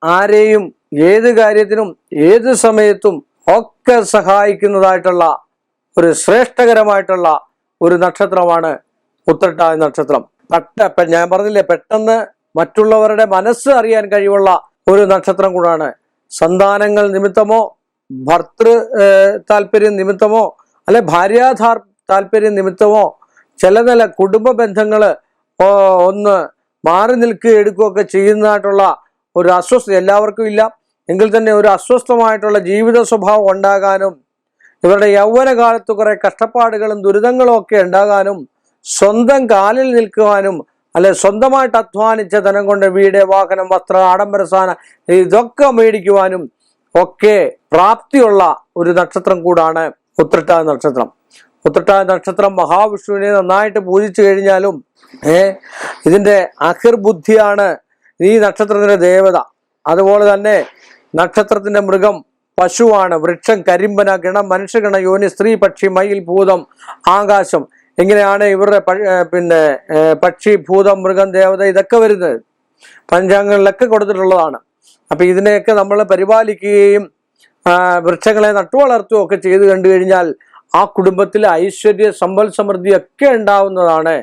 ആരെയും ഏത് കാര്യത്തിനും ഏത് സമയത്തും ഒക്കെ സഹായിക്കുന്നതായിട്ടുള്ള ഒരു ശ്രേഷ്ഠകരമായിട്ടുള്ള ഒരു നക്ഷത്രമാണ് ഉത്രട്ടാതി നക്ഷത്രം. ഞാൻ പറഞ്ഞില്ലേ, പെട്ടെന്ന് മറ്റുള്ളവരുടെ മനസ്സ് അറിയാൻ കഴിവുള്ള ഒരു നക്ഷത്രം കൂടാണ്. സന്താനങ്ങൾ നിമിത്തമോ ഭർത്തൃ താല്പര്യം നിമിത്തമോ അല്ലെ ഭാര്യാധാർ താല്പര്യം നിമിത്തമോ ചില കുടുംബ ബന്ധങ്ങള് ഒന്ന് മാറി നിൽക്കുകയോ എടുക്കുകയൊക്കെ ചെയ്യുന്നതായിട്ടുള്ള ഒരു അസ്വസ്ഥത എല്ലാവർക്കും ഇല്ല എങ്കിൽ തന്നെ ഒരു അസ്വസ്ഥമായിട്ടുള്ള ജീവിത സ്വഭാവം ഉണ്ടാകാനും ഇവരുടെ യൗവനകാലത്ത് കുറെ കഷ്ടപ്പാടുകളും ദുരിതങ്ങളും ഒക്കെ ഉണ്ടാകാനും സ്വന്തം കാലിൽ നിൽക്കുവാനും അല്ലെ സ്വന്തമായിട്ട് അധ്വാനിച്ച ധനം കൊണ്ട് വീട്, വാഹനം, വസ്ത്രം, ആഡംബര സാധനം ഇതൊക്കെ മേടിക്കുവാനും ഒക്കെ പ്രാപ്തിയുള്ള ഒരു നക്ഷത്രം കൂടാണ് ഉത്രട്ടാതി നക്ഷത്രം. ഉത്രട്ടാതി നക്ഷത്രം മഹാവിഷ്ണുവിനെ നന്നായിട്ട് പൂജിച്ചു കഴിഞ്ഞാലും ഇതിന്റെ അഹിർബുദ്ധിയാണ് ഈ നക്ഷത്രത്തിന്റെ ദേവത. അതുപോലെ തന്നെ നക്ഷത്രത്തിന്റെ മൃഗം പശുവാണ്, വൃക്ഷം കരിമ്പന, ഗണം മനുഷ്യഗണ, യോനി, സ്ത്രീ, പക്ഷി, മയിൽ, ഭൂതം, ആകാശം. ഇങ്ങനെയാണ് ഇവരുടെ പക്ഷി, ഭൂതം, മൃഗം, ദേവത ഇതൊക്കെ വരുന്നത് പഞ്ചാംഗങ്ങളിലൊക്കെ കൊടുത്തിട്ടുള്ളതാണ്. അപ്പൊ ഇതിനെയൊക്കെ നമ്മൾ പരിപാലിക്കുകയും വൃക്ഷങ്ങളെ നട്ടുവളർത്തുകയും ഒക്കെ ചെയ്തു കണ്ടു കഴിഞ്ഞാൽ ആ കുടുംബത്തിൽ ഐശ്വര്യ, സമ്പൽ സമൃദ്ധി ഒക്കെ ഉണ്ടാവുന്നതാണ്.